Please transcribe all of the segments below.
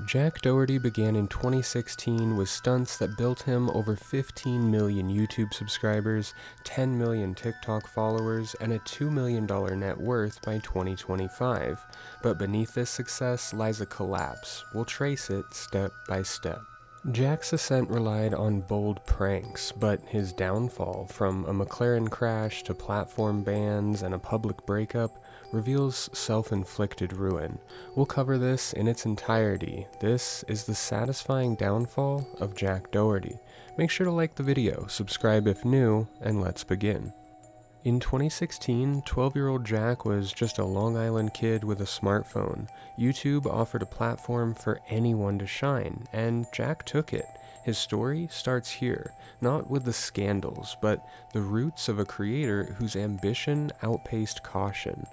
Jack Doherty began in 2016 with stunts that built him over 15 million YouTube subscribers, 10 million TikTok followers, and a $2 million net worth by 2025. But beneath this success lies a collapse. We'll trace it step by step. Jack's ascent relied on bold pranks, but his downfall, from a McLaren crash to platform bans and a public breakup, reveals self-inflicted ruin. We'll cover this in its entirety. This is the satisfying downfall of Jack Doherty. Make sure to like the video, subscribe if new, and let's begin. In 2016, 12-year-old Jack was just a Long Island kid with a smartphone. YouTube offered a platform for anyone to shine, and Jack took it. His story starts here, not with the scandals, but the roots of a creator whose ambition outpaced caution.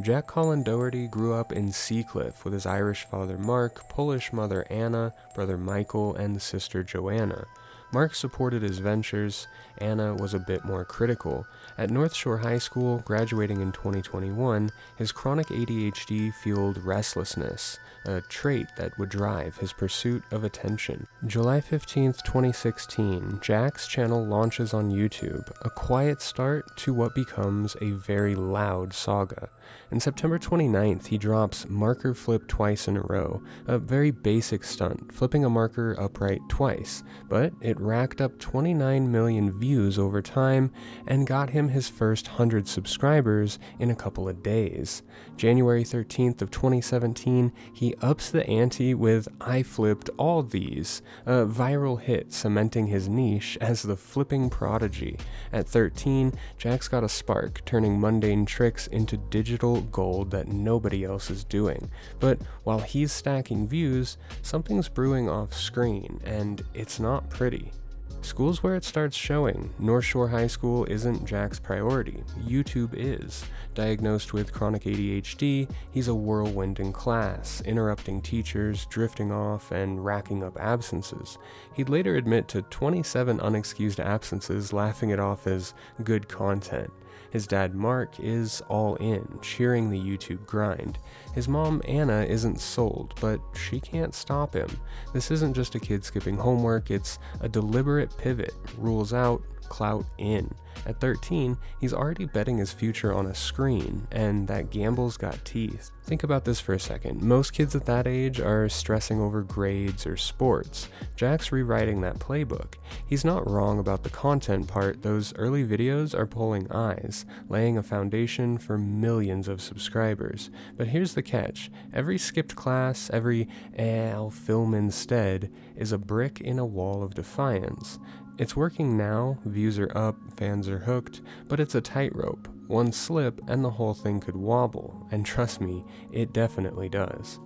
Jack Colin Doherty grew up in Seacliff with his Irish father Mark, Polish mother Anna, brother Michael, and sister Joanna. Mark supported his ventures. Anna was a bit more critical. At North Shore High School, graduating in 2021, his chronic ADHD fueled restlessness, a trait that would drive his pursuit of attention. July 15, 2016, Jack's channel launches on YouTube, a quiet start to what becomes a very loud saga. And September 29th, he drops Marker Flip twice in a row, a very basic stunt, flipping a marker upright twice, but it racked up 29 million views over time and got him his first 100 subscribers in a couple of days. January 13th of 2017, he ups the ante with I Flipped All These, a viral hit cementing his niche as the flipping prodigy. At 13, Jack's got a spark, turning mundane tricks into digital gold that nobody else is doing. But while he's stacking views, something's brewing off screen, and it's not pretty. School's where it starts showing. North Shore High School isn't Jack's priority. YouTube is. Diagnosed with chronic ADHD, he's a whirlwind in class, interrupting teachers, drifting off, and racking up absences. He'd later admit to 27 unexcused absences, laughing it off as good content. His dad Mark is all in, cheering the YouTube grind. His mom Anna isn't sold, but she can't stop him. This isn't just a kid skipping homework, it's a deliberate pivot. Rules out, clout in. At 13, he's already betting his future on a screen, and that gamble's got teeth. Think about this for a second. Most kids at that age are stressing over grades or sports. Jack's rewriting that playbook. He's not wrong about the content part. Those early videos are pulling eyes, laying a foundation for millions of subscribers. But here's the catch. Every skipped class, every I'll film instead, is a brick in a wall of defiance. It's working now, views are up, fans are hooked, but it's a tightrope. One slip and the whole thing could wobble, and trust me, it definitely does.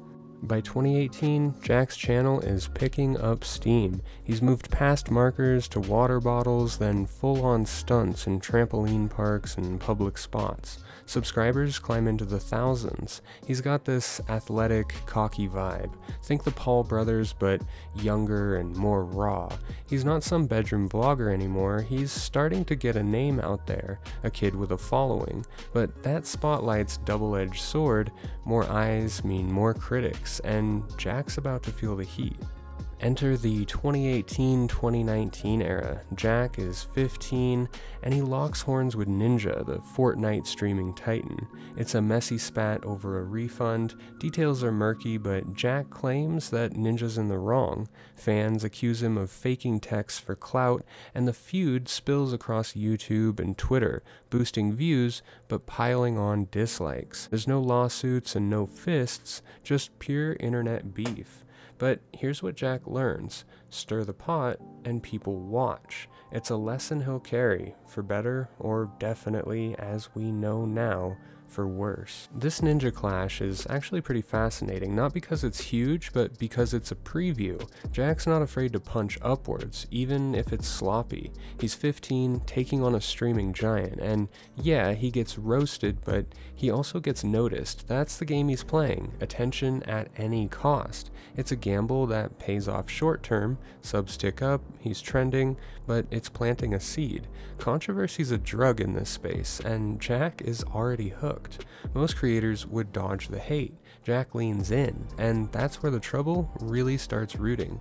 By 2018, Jack's channel is picking up steam. He's moved past markers to water bottles, then full-on stunts in trampoline parks and public spots. Subscribers climb into the thousands. He's got this athletic, cocky vibe. Think the Paul brothers, but younger and more raw. He's not some bedroom vlogger anymore. He's starting to get a name out there, a kid with a following. But that spotlight's double-edged sword. More eyes mean more critics, and Jack's about to feel the heat. Enter the 2018-2019 era. Jack is 15, and he locks horns with Ninja, the Fortnite streaming titan. It's a messy spat over a refund. Details are murky, but Jack claims that Ninja's in the wrong. Fans accuse him of faking texts for clout, and the feud spills across YouTube and Twitter, boosting views, but piling on dislikes. There's no lawsuits and no fists, just pure internet beef. But here's what Jack learns. Stir the pot and people watch. It's a lesson he'll carry, for better or definitely, as we know now, for worse. This Ninja clash is actually pretty fascinating, not because it's huge, but because it's a preview. Jack's not afraid to punch upwards, even if it's sloppy. He's 15, taking on a streaming giant, and yeah, he gets roasted, but he also gets noticed. That's the game he's playing, attention at any cost. It's a gamble that pays off short term, subs tick up, he's trending, but it's planting a seed. Controversy's a drug in this space, and Jack is already hooked. hooked. Most creators would dodge the hate. Jack leans in, and that's where the trouble really starts rooting.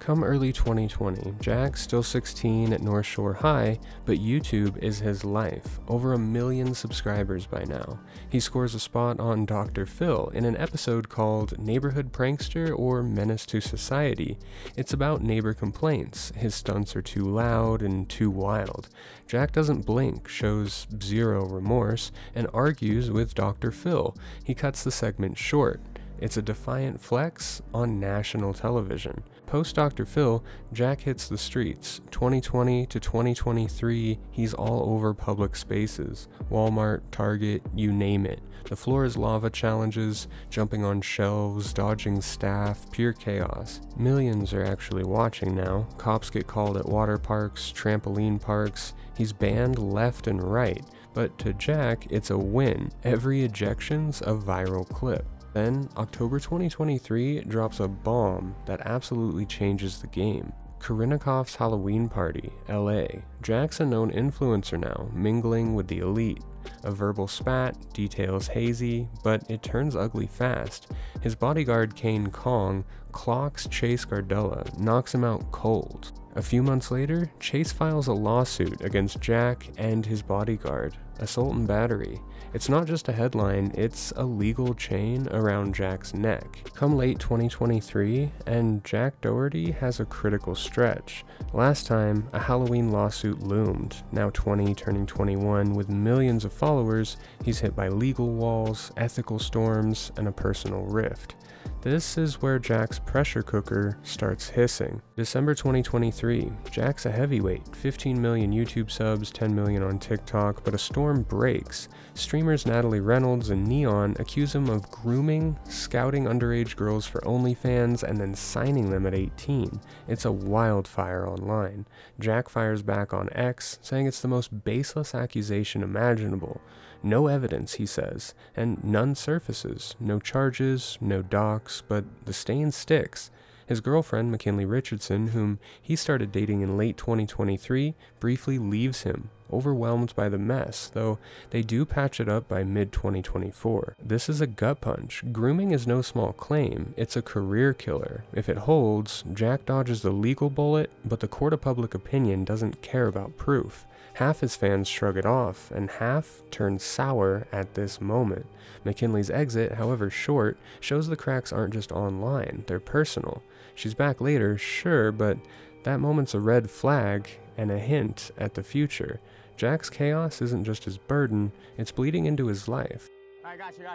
Come early 2020, Jack's still 16 at North Shore High, but YouTube is his life. Over 1 million subscribers by now. He scores a spot on Dr. Phil in an episode called Neighborhood Prankster or Menace to Society. It's about neighbor complaints. His stunts are too loud and too wild. Jack doesn't blink, shows zero remorse, and argues with Dr. Phil. He cuts the segment short. It's a defiant flex on national television. Post Dr. Phil, Jack hits the streets. 2020 to 2023, he's all over public spaces. Walmart, Target, you name it. The floor is lava challenges, jumping on shelves, dodging staff, pure chaos. Millions are actually watching now. Cops get called at water parks, trampoline parks. He's banned left and right. But to Jack, it's a win. Every ejection's a viral clip. Then, October 2023 drops a bomb that absolutely changes the game. Karinikoff's Halloween Party, LA. Jack's a known influencer now, mingling with the elite. A verbal spat, details hazy, but it turns ugly fast. His bodyguard Kane Kong clocks Chase Gardella, knocks him out cold. A few months later, Chase files a lawsuit against Jack and his bodyguard, assault and battery. It's not just a headline, it's a legal chain around Jack's neck. Come late 2023, and Jack Doherty has a critical stretch. Last time, a Halloween lawsuit loomed. Now 20, turning 21, with millions of followers, he's hit by legal walls, ethical storms, and a personal rift. This is where Jack's pressure cooker starts hissing. December 2023, Jack's a heavyweight, 15 million YouTube subs, 10 million on TikTok, but a storm breaks. Streamers Natalie Reynolds and Neon accuse him of grooming, scouting underage girls for OnlyFans, and then signing them at 18. It's a wildfire online. Jack fires back on X, saying it's the most baseless accusation imaginable. No evidence, he says, and none surfaces. No charges, no docs, but the stain sticks. His girlfriend, McKinley Richardson, whom he started dating in late 2023, briefly leaves him, overwhelmed by the mess, though they do patch it up by mid-2024. This is a gut punch. Grooming is no small claim. It's a career killer. If it holds, Jack dodges the legal bullet, but the court of public opinion doesn't care about proof. Half his fans shrug it off, and half turn sour at this moment. McKinley's exit, however short, shows the cracks aren't just online, they're personal. She's back later, sure, but that moment's a red flag and a hint at the future. Jack's chaos isn't just his burden, it's bleeding into his life. I got you.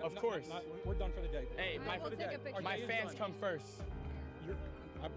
Of course. We're done for the day. Hey, my fans come first.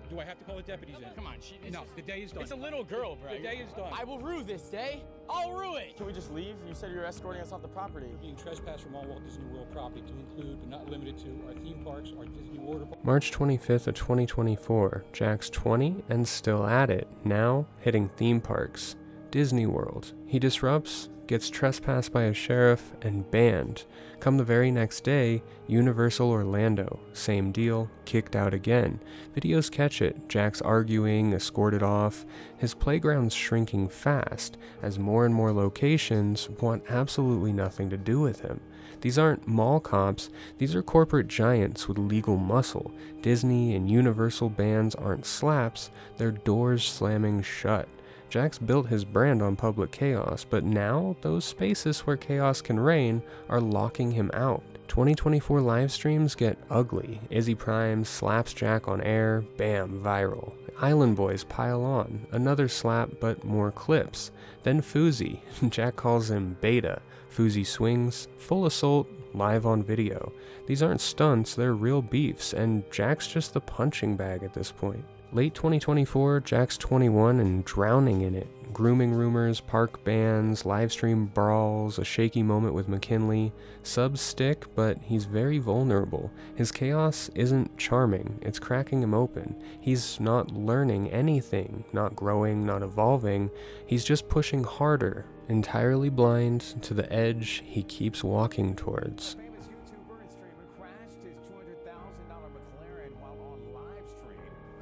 Do I have to call the deputies in? Come on, no, the day is done. It's a little girl, bro. The day is done. I will rue this day. I'll rue it. Can we just leave? You said you were escorting us off the property. Being trespassed from all Walt Disney World property to include, but not limited to, our theme parks, our Disney water parks. March 25th of 2024, Jack's 20 and still at it, now hitting theme parks. Disney World. He disrupts, gets trespassed by a sheriff, and banned. Come the very next day, Universal Orlando. Same deal, kicked out again. Videos catch it, Jack's arguing, escorted off. His playground's shrinking fast, as more and more locations want absolutely nothing to do with him. These aren't mall cops, these are corporate giants with legal muscle. Disney and Universal bans aren't slaps, they're doors slamming shut. Jack's built his brand on public chaos, but now those spaces where chaos can reign are locking him out. 2024 live streams get ugly. Izzy Prime slaps Jack on air, bam, viral. Island Boys pile on, another slap but more clips. Then Fousey, Jack calls him Beta. Fousey swings, full assault, live on video. These aren't stunts, they're real beefs, and Jack's just the punching bag at this point. Late 2024, Jack's 21 and drowning in it. Grooming rumors, park bans, livestream brawls, a shaky moment with McKinley. Subs stick, but he's very vulnerable. His chaos isn't charming, it's cracking him open. He's not learning anything, not growing, not evolving. He's just pushing harder, entirely blind to the edge he keeps walking towards.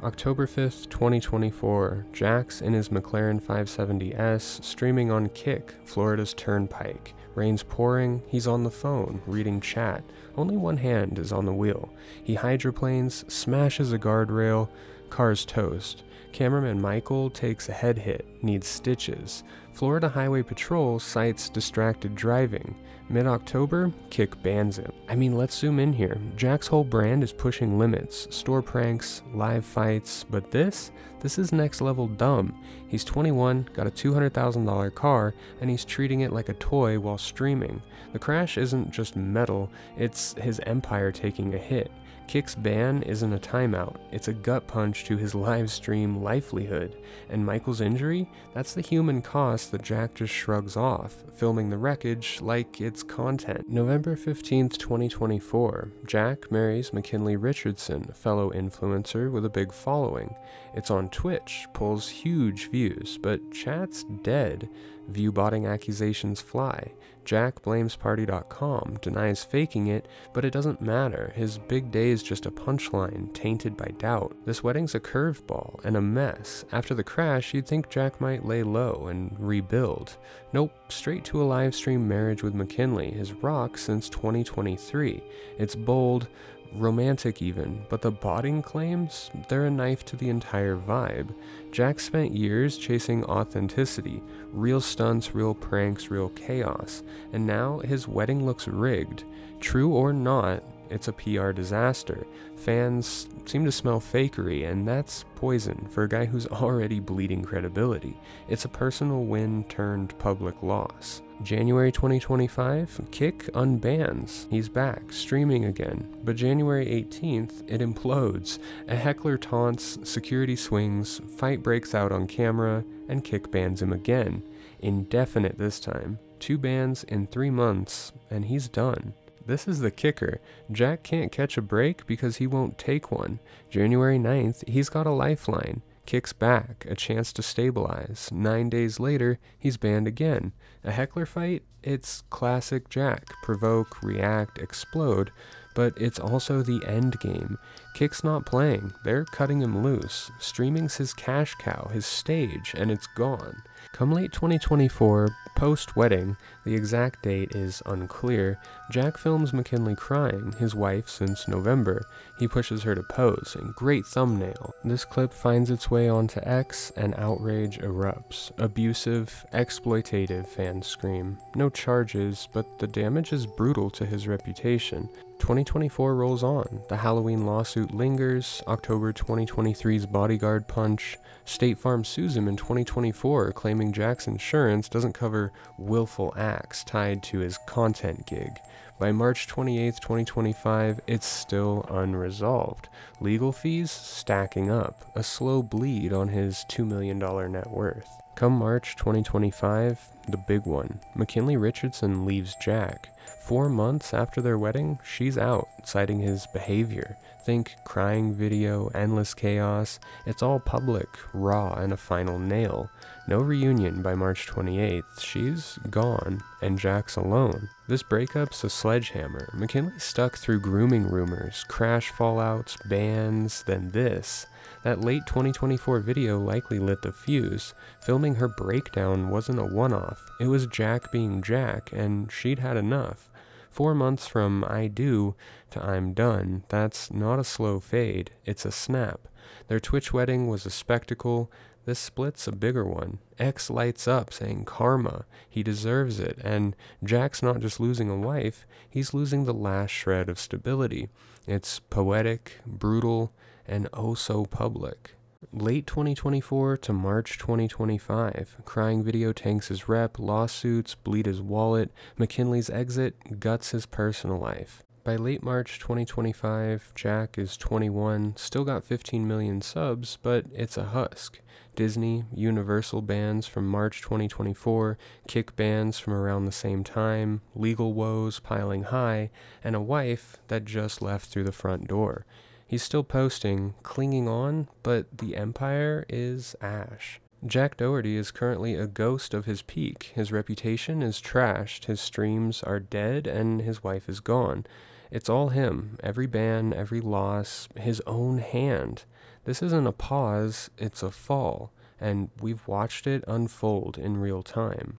October 5th, 2024, Jack's in his McLaren 570S, streaming on Kick, Florida's Turnpike. Rain's pouring, he's on the phone, reading chat. Only one hand is on the wheel. He hydroplanes, smashes a guardrail, car's toast. Cameraman Michael takes a head hit, needs stitches. Florida Highway Patrol cites distracted driving. Mid-October, Kick bans him. I mean, let's zoom in here. Jack's whole brand is pushing limits, store pranks, live fights, but this is next level dumb. He's 21, got a $200,000 car, and he's treating it like a toy while streaming. The crash isn't just metal, it's his empire taking a hit. Kick's ban isn't a timeout, it's a gut punch to his live stream livelihood. And Michael's injury? That's the human cost that Jack just shrugs off, filming the wreckage like it's content. November 15th, 2024, Jack marries McKinley Richardson, a fellow influencer with a big following. It's on Twitch, pulls huge views, but chat's dead. View-botting accusations fly. Jack blames Party.com, denies faking it, but it doesn't matter. His big day is just a punchline, tainted by doubt. This wedding's a curveball and a mess. After the crash, you'd think Jack might lay low and rebuild. Nope, straight to a live stream marriage with McKinley, his rock since 2023. It's bold, romantic even, but the botting claims, they're a knife to the entire vibe. Jack spent years chasing authenticity, real stunts, real pranks, real chaos, and now his wedding looks rigged. True or not, it's a PR disaster. Fans seem to smell fakery, and that's poison for a guy who's already bleeding credibility. It's a personal win turned public loss. January 2025, Kick unbans. He's back, streaming again. But January 18th, it implodes. A heckler taunts, security swings, fight breaks out on camera, and Kick bans him again. Indefinite this time. 2 bans in 3 months, and he's done. This is the kicker. Jack can't catch a break because he won't take one. January 9th, he's got a lifeline. Kicks back, a chance to stabilize. 9 days later, he's banned again. A heckler fight? It's classic Jack. Provoke, react, explode. But it's also the end game. Kick's not playing. They're cutting him loose. Streaming's his cash cow, his stage, and it's gone. Come late 2024, post-wedding, the exact date is unclear, Jack films McKinley crying, his wife since November. He pushes her to pose, and great thumbnail. This clip finds its way onto X, and outrage erupts. Abusive, exploitative, fans scream. No charges, but the damage is brutal to his reputation. 2024 rolls on. The Halloween lawsuit lingers. October 2023's bodyguard punch. State Farm sues him in 2024, claiming Jack's insurance doesn't cover willful acts tied to his content gig. By March 28, 2025, it's still unresolved. Legal fees stacking up, a slow bleed on his $2 million net worth. Come March 2025, the big one. McKinley Richardson leaves Jack. 4 months after their wedding, she's out, citing his behavior. Think crying video, endless chaos. It's all public, raw, and a final nail. No reunion by March 28th. She's gone, and Jack's alone. This breakup's a sledgehammer. McKinley's stuck through grooming rumors, crash fallouts, bans, then this. That late 2024 video likely lit the fuse. Filming her breakdown wasn't a one-off. It was Jack being Jack, and she'd had enough. 4 months from I do to I'm done, that's not a slow fade, it's a snap. Their Twitch wedding was a spectacle, this split's a bigger one. X lights up saying karma, he deserves it, and Jack's not just losing a wife, he's losing the last shred of stability. It's poetic, brutal, and oh so public. Late 2024 to March 2025, crying video tanks his rep, lawsuits bleed his wallet, McKinley's exit guts his personal life. By late March 2025, Jack is 21, still got 15 million subs, but it's a husk. Disney, Universal bans from March 2024, Kick bans from around the same time, legal woes piling high, and a wife that just left through the front door. He's still posting, clinging on, but the empire is ash. Jack Doherty is currently a ghost of his peak. His reputation is trashed, his streams are dead, and his wife is gone. It's all him, every ban, every loss, his own hand. This isn't a pause, it's a fall, and we've watched it unfold in real time.